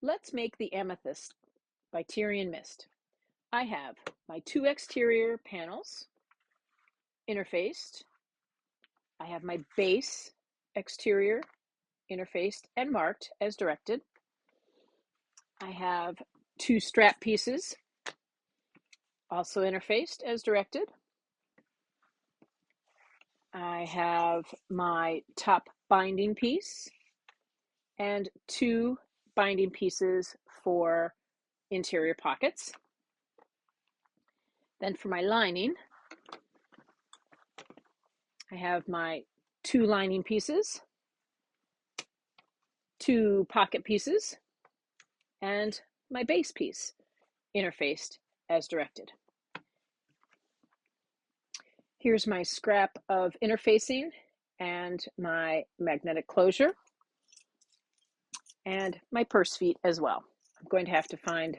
Let's make the Amethyst by Tyrian Mist. I have my two exterior panels interfaced. I have my base exterior interfaced and marked as directed. I have two strap pieces also interfaced as directed. I have my top binding piece and two binding pieces for interior pockets. Then for my lining, I have my two lining pieces, two pocket pieces, and my base piece interfaced as directed. Here's my scrap of interfacing and my magnetic closure and my purse feet as well. I'm going to have to find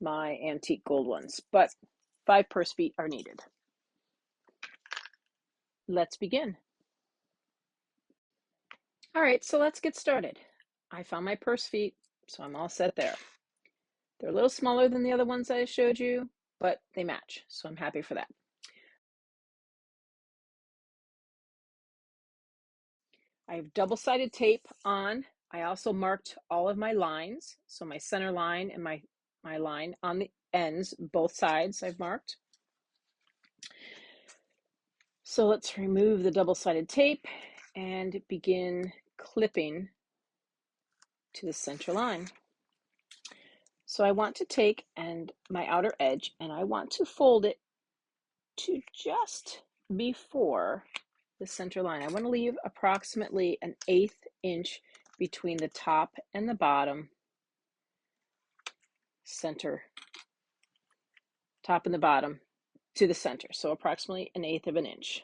my antique gold ones, but 5 purse feet are needed. Let's begin. All right, so let's get started. I found my purse feet, so I'm all set there. They're a little smaller than the other ones I showed you, but they match, so I'm happy for that. I have double-sided tape on. I also marked all of my lines, so my center line and my line on the ends, both sides I've marked. So let's remove the double-sided tape and begin clipping to the center line. So I want to take my outer edge and I want to fold it to just before the center line. I want to leave approximately an 1/8 inch between the top and the bottom center, top and the bottom to the center. So approximately an 1/8 of an inch.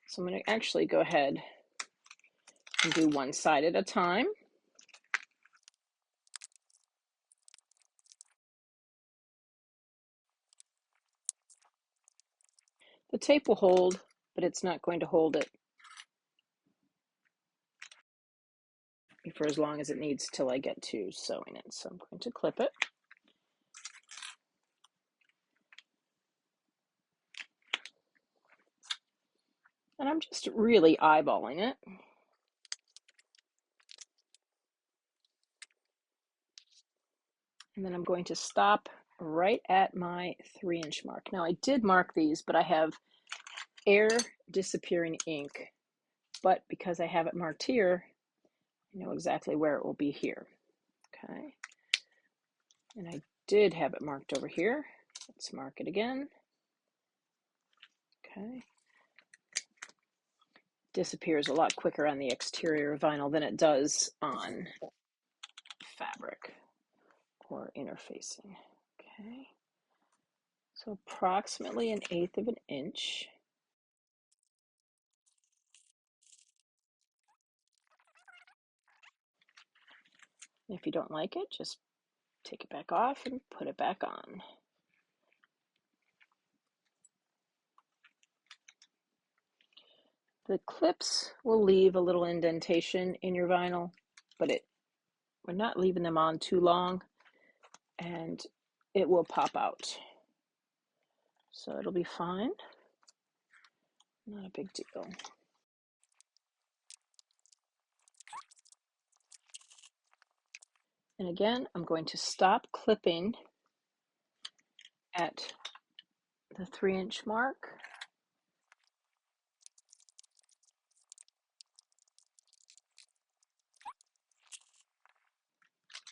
So I'm going to actually go ahead and do one side at a time. The tape will hold, but it's not going to hold it for as long as it needs till I get to sewing it. So I'm going to clip it. And I'm just really eyeballing it. And then I'm going to stop right at my 3-inch mark. Now I did mark these, but I have air disappearing ink. But because I have it marked here, I know exactly where it will be here. Okay. And I did have it marked over here. Let's mark it again. Okay. Disappears a lot quicker on the exterior of vinyl than it does on fabric or interfacing. Okay. So approximately an 1/8 of an inch. If you don't like it, just take it back off and put it back on. The clips will leave a little indentation in your vinyl, but we're not leaving them on too long and it will pop out. So it'll be fine. Not a big deal. And again, I'm going to stop clipping at the 3-inch mark.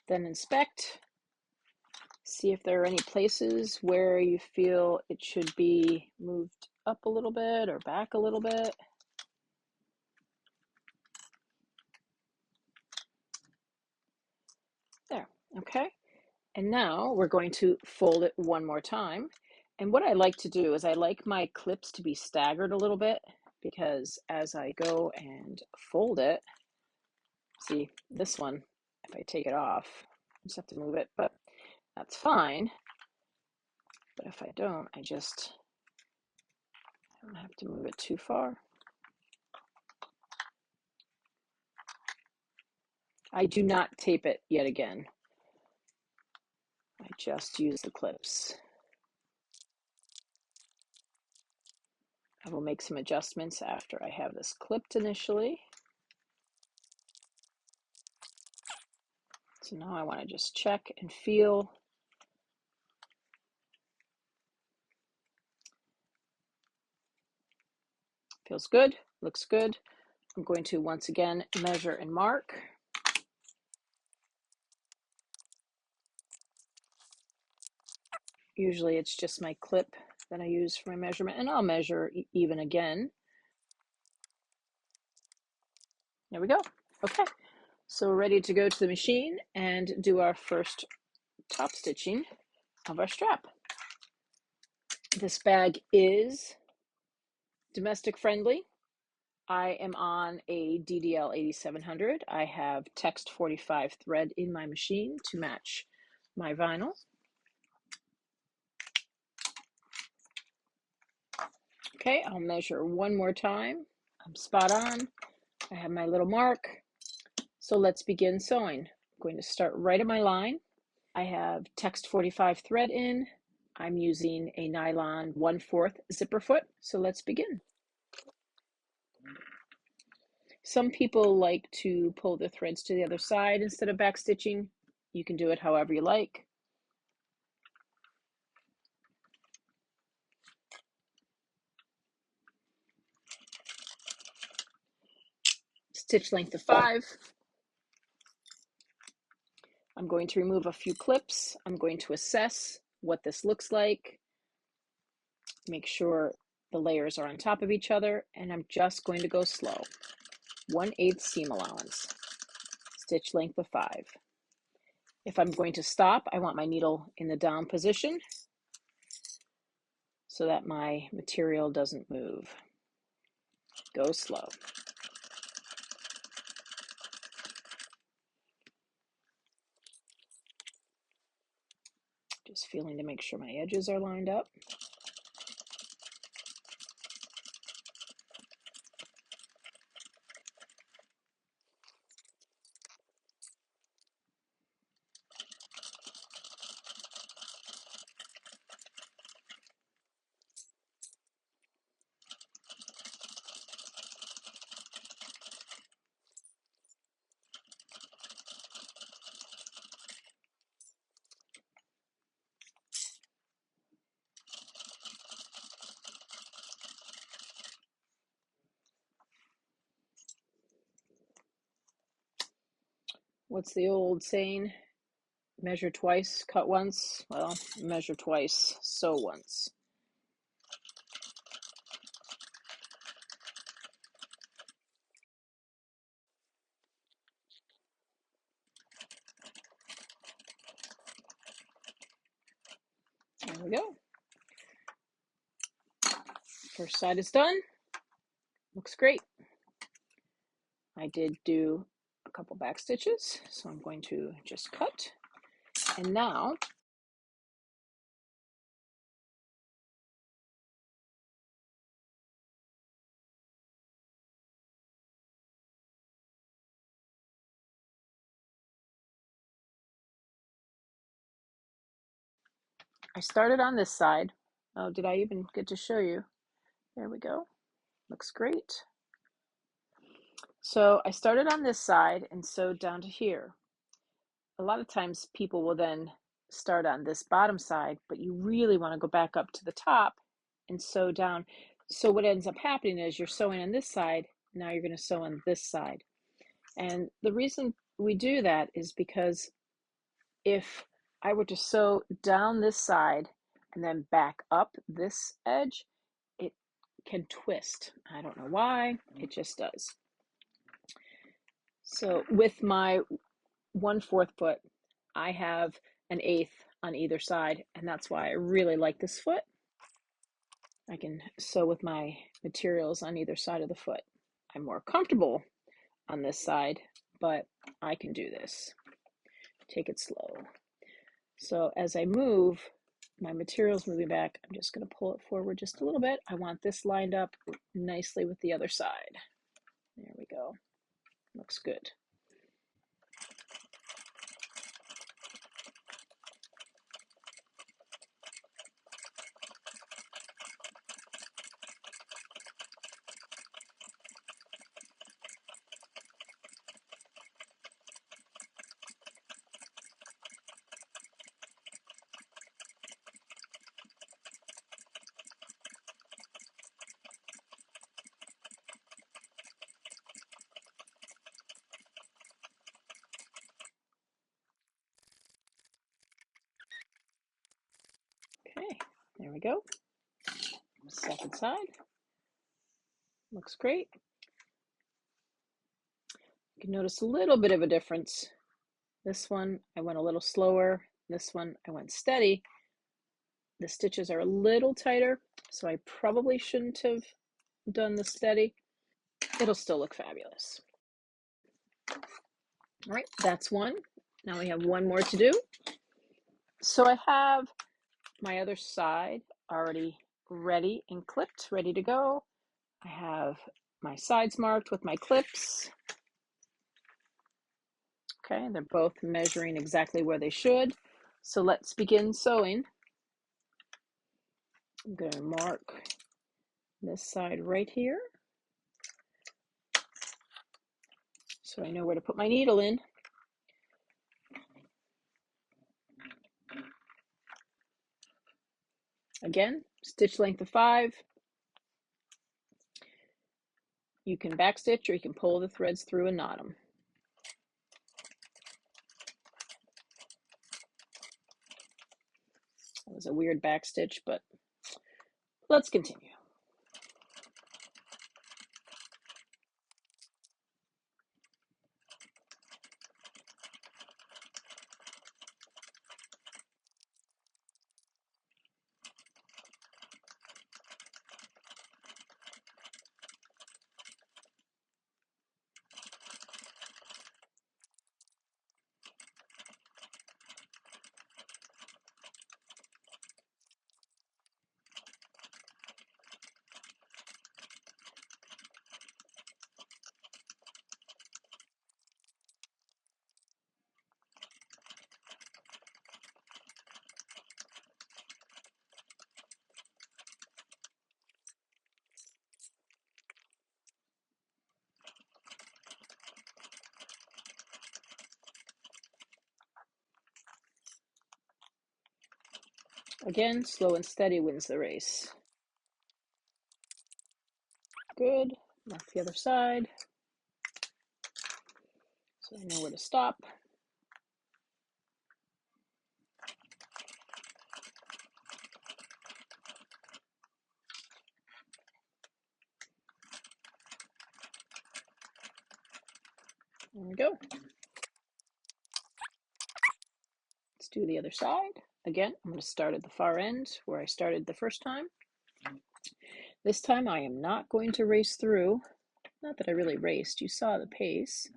Then inspect, see if there are any places where you feel it should be moved up a little bit or back a little bit. There, okay. And now we're going to fold it one more time. And what I like to do is I like my clips to be staggered a little bit because as I go and fold it, see this one, if I take it off, I just have to move it, but that's fine. But if I don't, I don't have to move it too far. I do not tape it yet again. I just use the clips. I will make some adjustments after I have this clipped initially. So now I want to just check and feel. Feels good, looks good. I'm going to once again measure and mark. Usually it's just my clip that I use for my measurement, and I'll measure even again. There we go. Okay, so we're ready to go to the machine and do our first top stitching of our strap. This bag is domestic friendly. I am on a DDL 8700. I have text 45 thread in my machine to match my vinyl. Okay, I'll measure one more time. I'm spot on. I have my little mark. So let's begin sewing. I'm going to start right at my line. I have text 45 thread in. I'm using a nylon 1/4 zipper foot. So let's begin. Some people like to pull the threads to the other side instead of back stitching. You can do it however you like. Stitch length of 5. I'm going to remove a few clips. I'm going to assess what this looks like. Make sure the layers are on top of each other, and I'm just going to go slow. 1/8 seam allowance. Stitch length of 5. If I'm going to stop, I want my needle in the down position so that my material doesn't move. Go slow. Just feeling to make sure my edges are lined up. What's the old saying? Measure twice, cut once. Well, measure twice, sew once. There we go. First side is done. Looks great. I did do a couple back stitches, so I'm going to just cut. And now I started on this side. Oh, did I even get to show you? There we go. Looks great. So I started on this side and sewed down to here. A lot of times people will then start on this bottom side, but you really want to go back up to the top and sew down. So what ends up happening is you're sewing on this side, now you're going to sew on this side. And the reason we do that is because if I were to sew down this side and then back up this edge, it can twist. I don't know why, it just does. So with my 1/4 foot, I have an 1/8 on either side, and that's why I really like this foot. I can sew with my materials on either side of the foot. I'm more comfortable on this side, but I can do this. Take it slow. So as I move, my material's moving back. I'm just going to pull it forward just a little bit. I want this lined up nicely with the other side. There we go. Looks good. There we go. Second side. Looks great. You can notice a little bit of a difference. This one, I went a little slower. This one, I went steady. The stitches are a little tighter, so I probably shouldn't have done the steady. It'll still look fabulous. All right, that's one. Now we have one more to do. So I have my other side already ready and clipped, ready to go. I have my sides marked with my clips. Okay, they're both measuring exactly where they should. So let's begin sewing. I'm going to mark this side right here, so I know where to put my needle in. Again, stitch length of 5. You can backstitch or you can pull the threads through and knot them. That was a weird backstitch, but let's continue. Again, slow and steady wins the race. Good. Mark the other side, so I know where to stop. There we go. Let's do the other side. Again, I'm going to start at the far end where I started the first time. This time I am not going to race through. Not that I really raced, you saw the pace.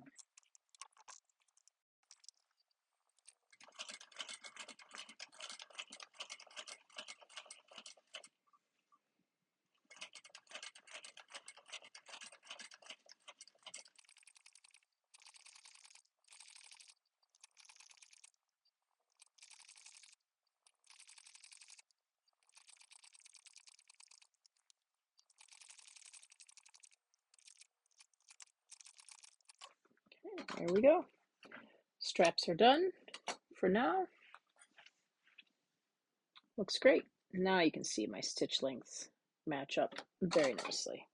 Okay, there we go. Straps are done for now. Looks great. Now you can see my stitch lengths match up very nicely.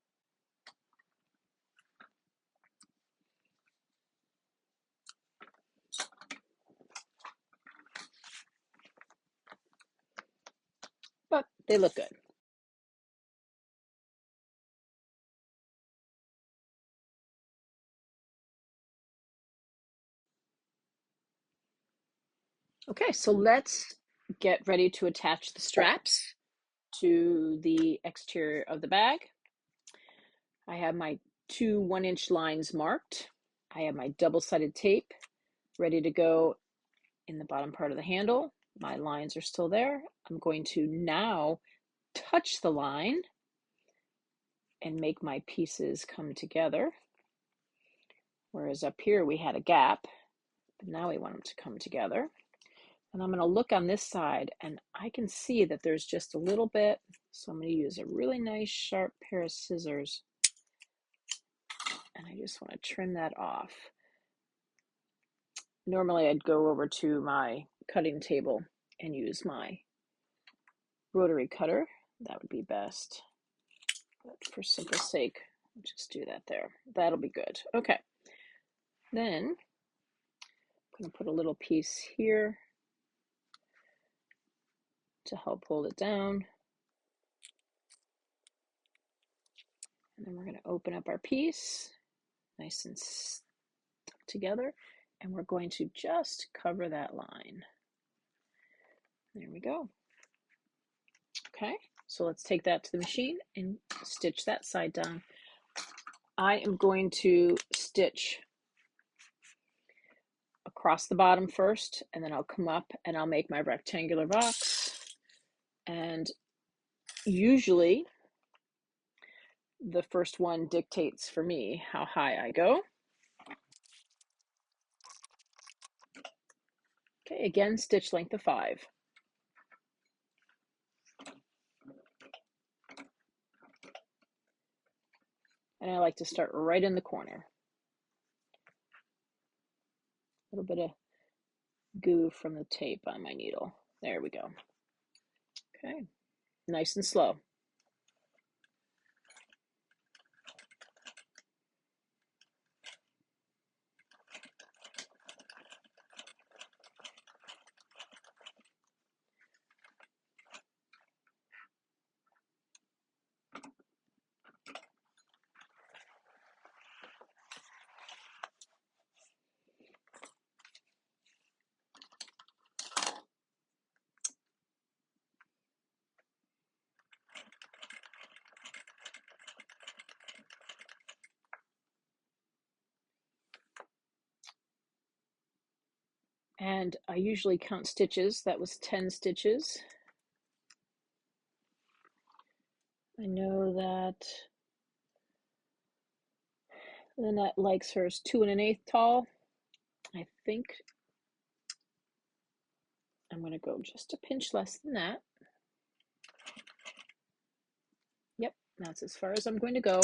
But they look good. Okay, so let's get ready to attach the straps to the exterior of the bag. I have my 2 1-inch lines marked. I have my double-sided tape ready to go in the bottom part of the handle. My lines are still there. I'm going to now touch the line and make my pieces come together. Whereas up here we had a gap, but now we want them to come together. And I'm going to look on this side and I can see that there's just a little bit. So I'm going to use a really nice sharp pair of scissors. And I just want to trim that off. Normally I'd go over to my cutting table and use my rotary cutter. That would be best. But for simple sake, I'll just do that there. That'll be good. Okay. Then I'm going to put a little piece here to help hold it down. And then we're going to open up our piece, nice and stuck together, and we're going to just cover that line. There we go. Okay, so let's take that to the machine and stitch that side down. I am going to stitch across the bottom first, and then I'll come up and I'll make my rectangular box. And usually the first one dictates for me how high I go. Okay, again, stitch length of 5. And I like to start right in the corner. A little bit of goo from the tape on my needle. There we go. Okay, nice and slow. And I usually count stitches. That was 10 stitches. I know that Lynette likes hers 2 1/8 tall. I think I'm going to go just a pinch less than that. Yep, that's as far as I'm going to go.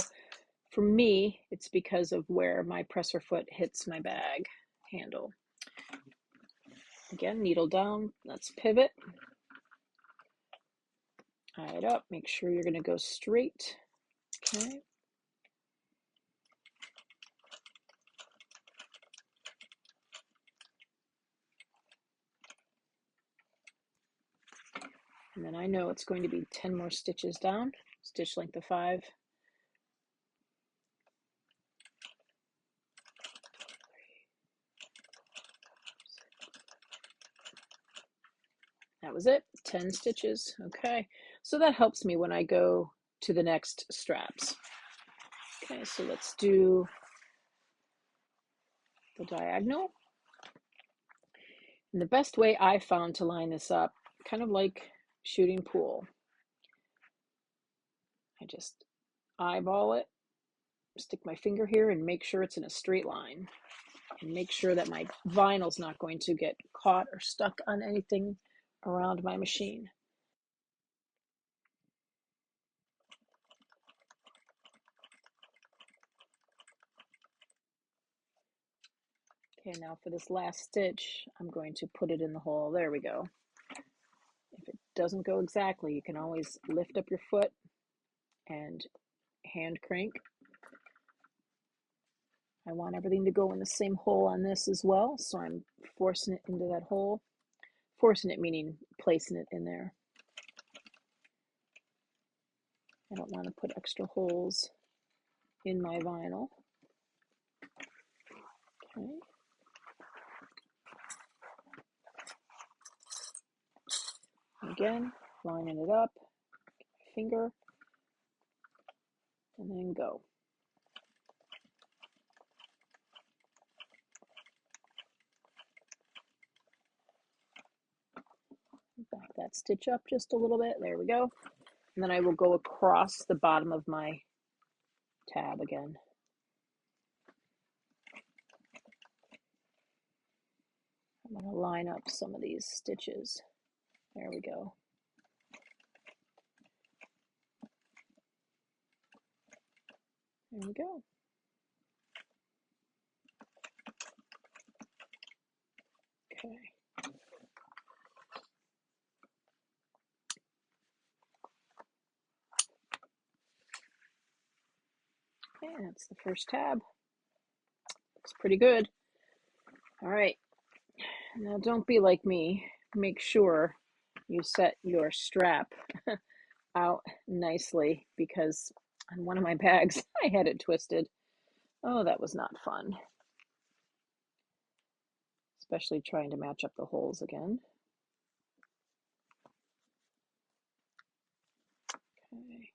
For me, it's because of where my presser foot hits my bag handle. Again, needle down, let's pivot. Eye it up, make sure you're going to go straight. Okay. And then I know it's going to be 10 more stitches down, stitch length of 5. That was it, 10 stitches. Okay, so that helps me when I go to the next straps. Okay, so let's do the diagonal. And the best way I found to line this up, kind of like shooting pool, I just eyeball it, stick my finger here and make sure it's in a straight line, and make sure that my vinyl's not going to get caught or stuck on anything around my machine. Okay, now for this last stitch, I'm going to put it in the hole. There we go. If it doesn't go exactly, you can always lift up your foot and hand crank. I want everything to go in the same hole on this as well, so I'm forcing it into that hole. Forcing it meaning placing it in there. I don't want to put extra holes in my vinyl. Okay. Again, lining it up, finger, and then go. Back that stitch up just a little bit. There we go. And then I will go across the bottom of my tab again. I'm going to line up some of these stitches. There we go. There we go. Okay. Okay, that's the first tab. Looks pretty good. All right. Now don't be like me. Make sure you set your strap out nicely, because on one of my bags. I had it twisted. Oh, that was not fun. Especially trying to match up the holes again. Okay.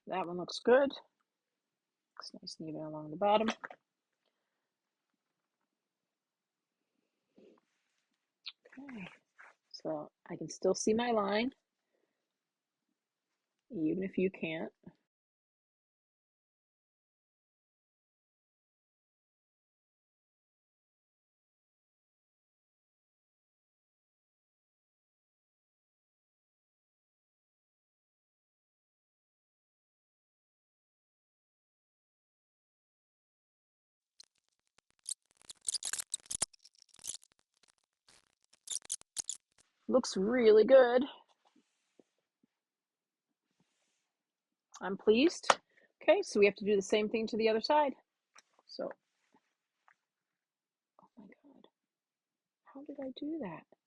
That one looks good. Looks nice and even along the bottom. Okay, so I can still see my line, even if you can't. Looks really good. I'm pleased. Okay, so we have to do the same thing to the other side. So, oh my God, how did I do that?